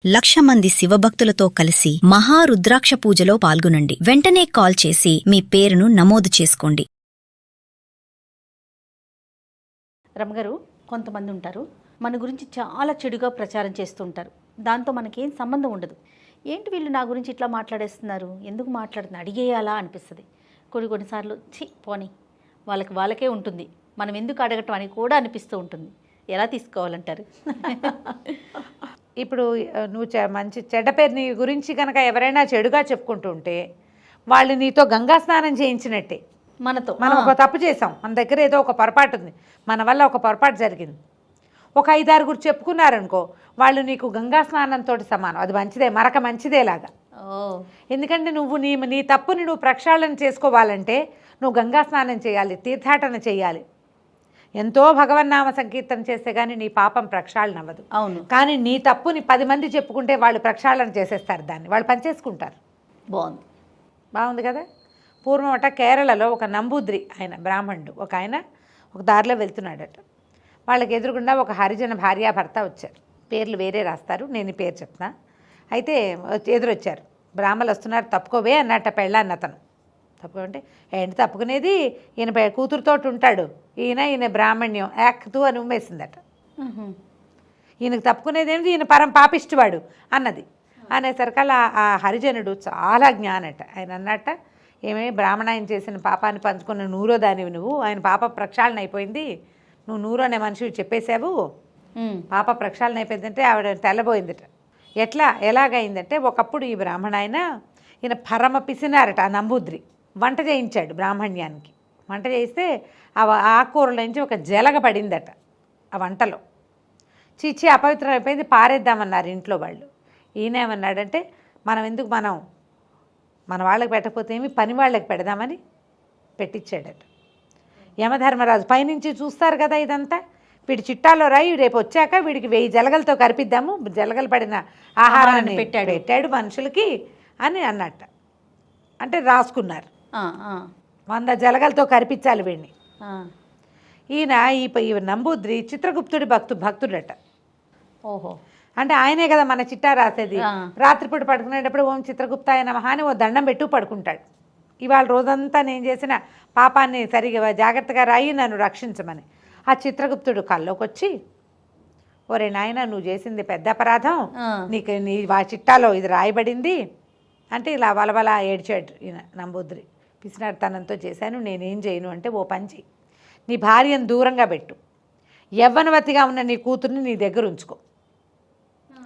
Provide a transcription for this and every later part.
1,00,000 మంది శివభక్తులతో కలిసి మహారుద్రాక్ష పూజలో పాల్గొనండి. వెంటనే కాల్ చేసి మీ పేరును నమోదు చేసుకోండి. రమగారు, కొంతమంది ఉంటారు మన గురించి చాలా చెడుగా ప్రచారం చేస్తుంటారు. దాంతో మనకేం సంబంధం ఉండదు. ఏంటి వీళ్ళు నా గురించి ఇట్లా మాట్లాడేస్తున్నారు, ఎందుకు మాట్లాడుతున్నారు, అడిగేయాలా అనిపిస్తుంది. కొన్నిసార్లు పోనీ వాళ్ళకే ఉంటుంది, మనం ఎందుకు అడగటం అని కూడా అనిపిస్తూ ఉంటుంది. ఎలా తీసుకోవాలంటారు? ఇప్పుడు నువ్వు మంచి చెడ్డ పేరు నీ గురించి కనుక ఎవరైనా చెడుగా చెప్పుకుంటూ ఉంటే వాళ్ళు నీతో గంగా స్నానం చేయించినట్టే. మనం ఒక తప్పు చేసాం, మన దగ్గర ఏదో ఒక పొరపాటు ఉంది, మన వల్ల ఒక పొరపాటు జరిగింది, ఒక 5-6 చెప్పుకున్నారనుకో, వాళ్ళు నీకు గంగా స్నానంతో సమానం. అది మంచిదే, మరక మంచిదేలాగా. ఎందుకంటే నీ తప్పుని నువ్వు ప్రక్షాళన చేసుకోవాలంటే నువ్వు గంగా స్నానం చేయాలి, తీర్థాటన చేయాలి. ఎంతో భగవన్నామ సంకీర్తన చేస్తే కానీ నీ పాపం ప్రక్షాళన అవ్వదు. అవును. కానీ నీ తప్పుని 10 మంది చెప్పుకుంటే వాళ్ళు ప్రక్షాళన చేసేస్తారు, దాన్ని వాళ్ళు పనిచేసుకుంటారు. బాగుంది కదా. పూర్వం కేరళలో ఒక నంబూద్రి ఆయన బ్రాహ్మణుడు ఒక ఆయన ఒక దారిలో వెళ్తున్నాడట. వాళ్ళకి ఎదురుగుండా ఒక హరిజన భార్యాభర్త వచ్చారు. పేర్లు వేరే రాస్తారు, నేను ఈ పేరు చెప్తున్నా. అయితే ఎదురొచ్చారు. బ్రాహ్మలు వస్తున్నారు, తప్పుకోవే అన్నట్ట పెళ్ళాన్ని అతను. తప్పుకోంటే ఏంటి తప్పుకునేది, ఈయన కూతురుతో ఉంటాడు, ఈయన బ్రాహ్మణ్యం యాక్తూ అని ఉమ్మేసిందట. ఈయనకు తప్పుకునేది ఏమిటి, ఈయన పరం పాపిష్టివాడు అన్నది. అనేసరికల్లా ఆ హరిజనుడు చాలా జ్ఞానట. ఆయన అన్నట్ట, ఏమే బ్రాహ్మణ ఆయన చేసిన పాపాన్ని పంచుకున్న నూరో దానివి నువ్వు, ఆయన పాప ప్రక్షాళన అయిపోయింది, నువ్వు నూరో అనే మనిషి చెప్పేశావు, పాప ప్రక్షాళన అయిపోయిందంటే ఆవిడ తెల్లబోయిందట. ఎలాగైందంటే, ఒకప్పుడు ఈ బ్రాహ్మణ ఈయన పరమ పిసినారట. ఆ నంబూద్రి వంట చేయించాడు బ్రాహ్మణ్యానికి. వంట చేయిస్తే ఆ ఆకుకూరల నుంచి ఒక జలగ పడిందట ఆ వంటలో. చీచి అపవిత్రం అయిపోయింది, పారేద్దామన్నారు ఇంట్లో వాళ్ళు. ఈయనేమన్నాడంటే, మన వాళ్ళకి పెట్టకపోతే ఏమి, పని వాళ్ళకి పెడదామని పెట్టించాడట. యమధర్మరాజు పైనుంచి చూస్తారు కదా ఇదంతా, వీడి చిట్టాలో రాయి, రేపు వచ్చాక వీడికి 1000 జలగలతో కరిపిద్దాము, జలగలు పడిన ఆహారాన్ని పెట్టాడు మనుషులకి అని అన్నట్ట. అంటే రాసుకున్నారు, 100 జలగలతో కరిపించాలి వీడిని. ఈయన ఈ నంబూద్రి చిత్రగుప్తుడి భక్తుడట. ఓహో. అంటే ఆయనే కదా మన చిట్టా రాసేది. రాత్రిపూట పడుకునేటప్పుడు ఓం చిత్రగుప్తాయ నమః అని ఓ దండం పెట్టు పడుకుంటాడు. ఇవాళ రోజంతా నేను చేసిన పాపాన్ని సరిగా జాగ్రత్తగా రాయి, నన్ను రక్షించమని. ఆ చిత్రగుప్తుడు కల్లోకి వచ్చి, ఒరే నాయన, నువ్వు చేసింది పెద్ద అపరాధం, నీ చిట్టాలో ఇది రాయబడింది అంటే ఇలా వలవల ఏడ్చాడు ఈయన నంబూద్రి. పిసినారితనంతో చేశాను, నేనేం చేయను అంటే, ఓ పని చెయ్యి, నీ భార్యను దూరంగా పెట్టు, యవ్వనవతిగా ఉన్న నీ కూతుర్ని నీ దగ్గర ఉంచుకో,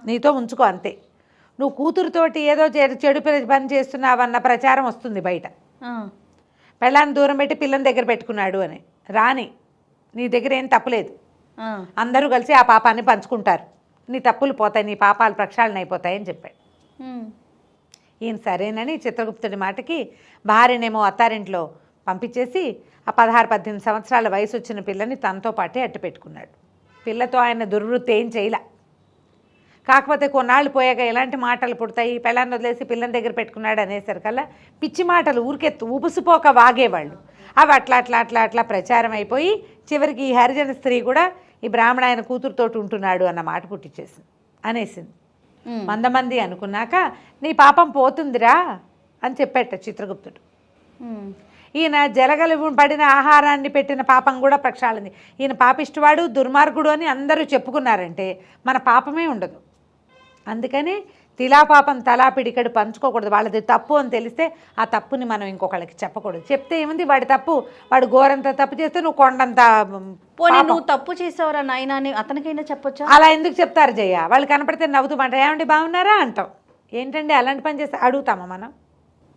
నీతో ఉంచుకో అంతే. నువ్వు కూతురుతోటి ఏదో చెడు పని చేస్తున్నావన్న ప్రచారం వస్తుంది బయట. పెళ్ళాన్ని దూరం పెట్టి పిల్లని దగ్గర పెట్టుకున్నాడు అని. రాని, నీ దగ్గర ఏం తప్పులేదు, అందరూ కలిసి ఆ పాపాన్ని పంచుకుంటారు, నీ తప్పులు పోతాయి, నీ పాపాలు ప్రక్షాళన అయిపోతాయని చెప్పాడు. ఈయన సరేనని చిత్రగుప్తుడి మాటకి భార్యనేమో అత్తారింట్లో పంపించేసి ఆ 16-18 సంవత్సరాల వయసు వచ్చిన పిల్లని తనతో పాటే అట్టు పెట్టుకున్నాడు. పిల్లతో ఆయన దుర్వృత్తి ఏం చేయలే. కాకపోతే కొన్నాళ్ళు పోయాక ఎలాంటి మాటలు పుడతాయి, పిల్లని వదిలేసి పిల్లని దగ్గర పెట్టుకున్నాడు అనేసరికల్లా పిచ్చి మాటలు ఊరికెత్తు ఊపుసిపోక వాగేవాళ్ళు. అవి అట్లా ప్రచారం అయిపోయి చివరికి ఈ హరిజన స్త్రీ కూడా ఈ బ్రాహ్మణ ఆయన కూతురుతోటి ఉంటున్నాడు అన్న మాట పుట్టించేసింది అనేసింది. 100 మంది అనుకున్నాక నీ పాపం పోతుందిరా అని చెప్పేట చిత్రగుప్తుడు. ఈయన జలగలు పడిన ఆహారాన్ని పెట్టిన పాపం కూడా ప్రక్షాళింది. ఈయన పాపిష్టివాడు, దుర్మార్గుడు అని అందరూ చెప్పుకున్నారంటే మన పాపమే ఉండదు. అందుకని తిలా పాపం తలా పిడికడు పంచుకోకూడదు. వాళ్ళది తప్పు అని తెలిస్తే ఆ తప్పుని మనం ఇంకొకళ్ళకి చెప్పకూడదు. చెప్తే ఏముంది, వాడి తప్పు, వాడు ఘోరంత తప్పు చేస్తే నువ్వు కొండంత నువ్వు తప్పు చేసావురా నాయనా అని అతనికైనా చెప్పొచ్చా? అలా ఎందుకు చెప్తారు జయ? వాళ్ళు కనపడితే నవ్వుతూ మాట, ఏమండి బాగున్నారా అంటాం. ఏంటండి అలాంటి పని చేస్తే అడుగుతామా మనం?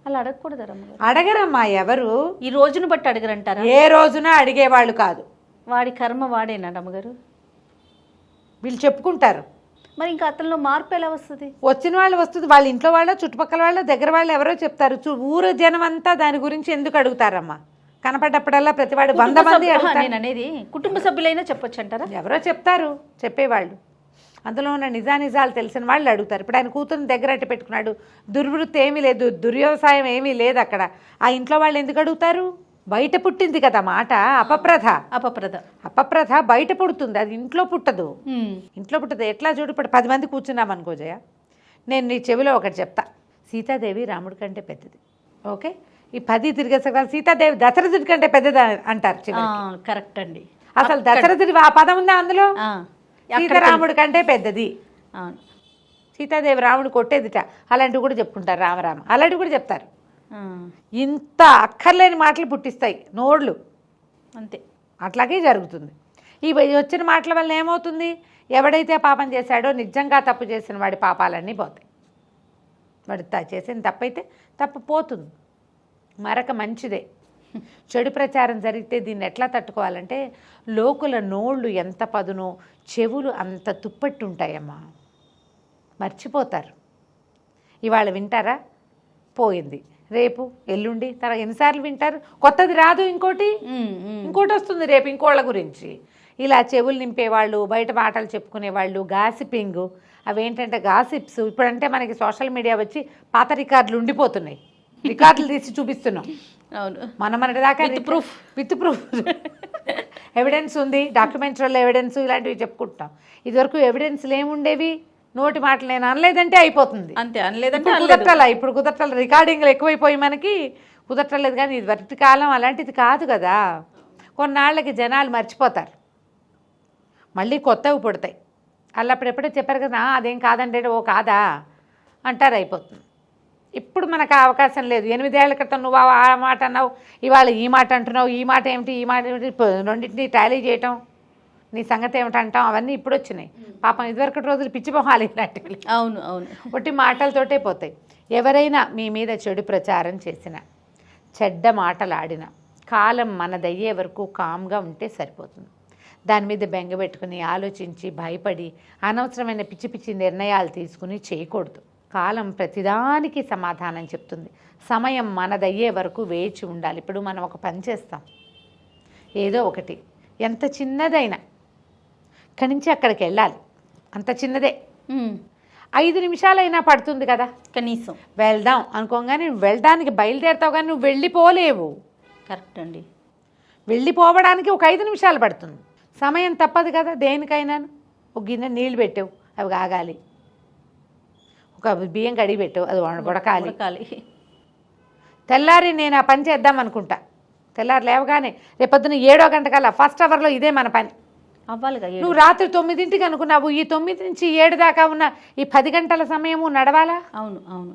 అలా అడగకూడదు. అడగరమ్మా ఎవరు, ఈ రోజును బట్టి అడగరంటారా? ఏ రోజున అడిగేవాళ్ళు కాదు. వాడి కర్మ వాడేనా రమ్మగారు? వీళ్ళు చెప్పుకుంటారు. మరి ఇంకా అతనిలో మార్పు ఎలా వస్తుంది? వచ్చిన వాళ్ళు వస్తుంది, వాళ్ళ ఇంట్లో వాళ్ళ, చుట్టుపక్కల వాళ్ళ, దగ్గర వాళ్ళు ఎవరో చెప్తారు. ఊరు జనం అంతా దాని గురించి ఎందుకు అడుగుతారమ్మా? కనపడ్డప్పుడల్లా ప్రతివాడు 100 మంది అడుగుతారు. నేను అనేది కుటుంబ సభ్యులైనా చెప్పొచ్చు అంటారా? ఎవరో చెప్తారు, చెప్పేవాళ్ళు, అందులో ఉన్న నిజానిజాలు తెలిసిన వాళ్ళు అడుగుతారు. ఇప్పుడు ఆయన కూతురుని దగ్గర అట్టి పెట్టుకున్నాడు, దుర్వృత్తి ఏమీ లేదు, దుర్వ్యవసాయం ఏమీ లేదు అక్కడ. ఆ ఇంట్లో వాళ్ళు ఎందుకు అడుగుతారు? బయట పుట్టింది కదా మాట. అపప్రథ బయట పుడుతుంది, అది ఇంట్లో పుట్టదు. ఇంట్లో పుట్టదు. ఎట్లా చూడు, ఇప్పుడు 10 మంది కూర్చున్నాం అనుకో జయ, నేను నీ చెవిలో ఒకటి చెప్తా, సీతాదేవి రాముడి కంటే పెద్దది. ఓకే, ఈ 10 తిరిగేసరికి సీతాదేవి దశరథుడి కంటే పెద్దది అంటారు చివరికి. కరెక్ట్ అండి. అసలు దశరథుడి ఆ పదం ఉందా అందులో? సీతారాముడి కంటే పెద్దది. అవును. సీతాదేవి రాముడు కొట్టేదిట, అలాంటివి కూడా చెప్పుకుంటారు. రామరామ అలాంటివి కూడా చెప్తారు. ఇంత అక్కర్లేని మాటలు పుట్టిస్తాయి నోళ్ళు, అంతే. అట్లాగే జరుగుతుంది. ఈ వచ్చిన మాటల వల్ల ఏమవుతుంది, ఎవడైతే పాపం చేశాడో నిజంగా తప్పు చేసిన వాడి పాపాలన్నీ పోతాయి. వాడు చేసిన తప్పైతే తప్పు పోతుంది, మరొక మంచిదే. చెడు ప్రచారం జరిగితే దీన్ని ఎట్లా తట్టుకోవాలంటే, లోకుల నోళ్ళు ఎంత పదునో చెవులు అంత తుప్పట్టు ఉంటాయమ్మా, మర్చిపోతారు. ఇవాళ వింటారా, పోయింది, రేపు ఎల్లుండి తర్వాత ఎన్నిసార్లు వింటారు, కొత్తది రాదు, ఇంకోటి వస్తుంది రేపు ఇంకోళ్ళ గురించి. ఇలా చెవులు నింపేవాళ్ళు, బయట మాటలు చెప్పుకునేవాళ్ళు, గాసిపింగ్, అవేంటంటే గాసిప్స్. ఇప్పుడంటే మనకి సోషల్ మీడియా వచ్చి పాత రికార్డులు ఉండిపోతున్నాయి, రికార్డులు తీసి చూపిస్తున్నాం. అవును, మన దాకా విత్ ప్రూఫ్ ఎవిడెన్స్ ఉంది, డాక్యుమెంటరీలో ఎవిడెన్స్, ఇలాంటివి చెప్పుకుంటాం. ఇదివరకు ఎవిడెన్స్లు ఏముండేవి, నోటి మాటలు నేను అనలేదంటే అయిపోతుంది, అంతే. అనలేదంటే కుదరట్లా. ఇప్పుడు కుదరట్ల, రికార్డింగ్లు ఎక్కువైపోయి మనకి కుదరట్లేదు. కానీ ఇది వరటి కాలం అలాంటిది కాదు కదా. కొన్నాళ్ళకి జనాలు మర్చిపోతారు, మళ్ళీ కొత్తవి పుడతాయి. అల్లప్పుడెప్పుడే చెప్పారు కదా, అదేం కాదంటే ఓ కాదా అంటారు, అయిపోతుంది. ఇప్పుడు మనకు ఆ అవకాశం లేదు. 8 ఏళ్ల క్రితం నువ్వు ఆ మాట అన్నావు, ఇవాళ ఈ మాట అంటున్నావు, ఈ మాట ఏమిటి, ఈ మాట ఏమిటి, రెండింటినీ టాలీ చేయటం, నీ సంగతి ఏమిటంటాం, అవన్నీ ఇప్పుడు వచ్చినాయి. పాపం ఇదివరకటి రోజులు పిచ్చిపోవాలి ఇలాంటివి. అవును అవును, ఒట్టి మాటలతోటే పోతాయి. ఎవరైనా మీ మీద చెడు ప్రచారం చేసిన, చెడ్డ మాటలు ఆడిన, కాలం మనదయ్యే వరకు కామ్గా ఉంటే సరిపోతుంది. దాని మీద బెంగపెట్టుకుని ఆలోచించి భయపడి అనవసరమైన పిచ్చి పిచ్చి నిర్ణయాలు తీసుకుని చేయకూడదు. కాలం ప్రతిదానికి సమాధానం చెప్తుంది. సమయం మనదయ్యే వరకు వేచి ఉండాలి. ఇప్పుడు మనం ఒక పని చేస్తాం, ఏదో ఒకటి, ఎంత చిన్నదైనా ఇక్కడి నుంచి అక్కడికి వెళ్ళాలి, అంత చిన్నదే, 5 నిమిషాలైనా పడుతుంది కదా కనీసం. వెళ్దాం అనుకోగానే వెళ్ళడానికి బయలుదేరుతావు, కానీ నువ్వు వెళ్ళిపోలేవు. కరెక్ట్ అండి. వెళ్ళిపోవడానికి ఒక 5 నిమిషాలు పడుతుంది. సమయం తప్పదు కదా దేనికైనాను. ఒక గిన్నె నీళ్ళు పెట్టావు, అవి కాగాలి. ఒక బియ్యం కడిగి పెట్టావు, అది ఉడకాలి. తెల్లారి నేను ఆ పని చేద్దాం అనుకుంటా, తెల్లారి లేవగానే రేపొద్దున 7వ గంటకల్లా ఫస్ట్ అవర్లో ఇదే మన పని అవ్వాలిగా. నువ్వు రాత్రి 9ంటికి అనుకున్నావు, ఈ 9 నుంచి 7 దాకా ఉన్న ఈ 10 గంటల సమయము నడవాలా? అవును అవును.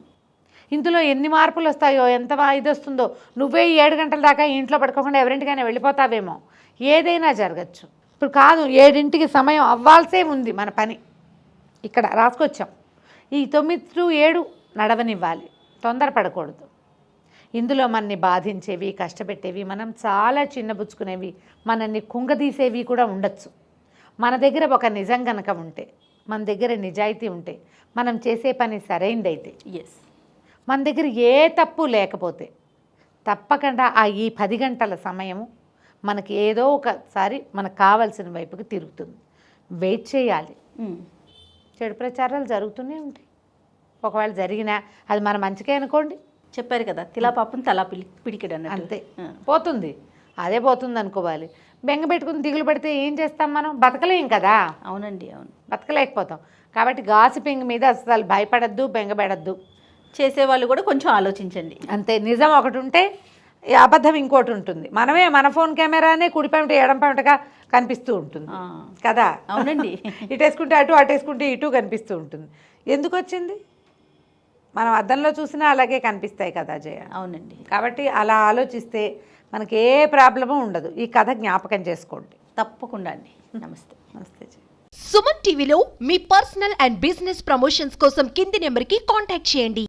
ఇందులో ఎన్ని మార్పులు వస్తాయో, ఎంత ఇది వస్తుందో. నువ్వే 7 గంటల దాకా ఇంట్లో పడుకోకుండా ఎవరింటికైనా వెళ్ళిపోతావేమో, ఏదైనా జరగచ్చు. ఇప్పుడు కాదు, 7ంటికి సమయం అవ్వాల్సే ఉంది మన పని. ఇక్కడ రాసుకొచ్చాం, ఈ 9 to 7 నడవనివ్వాలి, తొందరపడకూడదు. ఇందులో మనని బాధించేవి, కష్టపెట్టేవి, మనం చాలా చిన్నబుచ్చుకునేవి, మనల్ని కుంగదీసేవి కూడా ఉండొచ్చు. మన దగ్గర ఒక నిజం కనుక ఉంటే, మన దగ్గర నిజాయితీ ఉంటే, మనం చేసే పని సరైందైతే, మన దగ్గర ఏ తప్పు లేకపోతే తప్పకుండా ఈ 10 గంటల సమయము మనకి ఏదో ఒకసారి మనకు కావాల్సిన వైపుకి తిరుగుతుంది. వెయిట్ చేయాలి. చెడు ప్రచారాలు జరుగుతూనే ఉంటాయి. ఒకవేళ జరిగినా అది మన మంచికే అనుకోండి. చెప్పారు కదా, తిలా పాపం తలా పిడికిడు అన్నట్టు. అంతే, పోతుంది, అదే పోతుంది అనుకోవాలి. బెంగ పెట్టుకుని దిగులు పడితే ఏం చేస్తాం, మనం బతకలేం కదా. అవునండి అవును, బతకలేకపోతాం. కాబట్టి గాసిపింగ్ మీద అసలు భయపడద్దు, బెంగపెడద్దు. చేసేవాళ్ళు కూడా కొంచెం ఆలోచించండి. అంతే, నిజం ఒకటి ఉంటే అబద్ధం ఇంకోటి ఉంటుంది. మనమే మన ఫోన్ కెమెరానే కుడిపేమిట ఎడంపేమిటగా కనిపిస్తూ ఉంటుంది కదా. అవునండి. ఇటేసుకుంటే అటు, అటేసుకుంటే ఇటు కనిపిస్తూ ఉంటుంది. ఎందుకు వచ్చింది? మనం అద్దంలో చూసినా అలాగే కనిపిస్తాయి కదా జయ. అవునండి. కాబట్టి అలా ఆలోచిస్తే మనకి ఏ ప్రాబ్లము ఉండదు. ఈ కథ జ్ఞాపకం చేసుకోండి తప్పకుండా అండి. నమస్తే. నమస్తే జయ. సుమన్ టీవీలో మీ పర్సనల్ అండ్ బిజినెస్ ప్రమోషన్స్ కోసం కింది నెంబర్కి కాంటాక్ట్ చేయండి.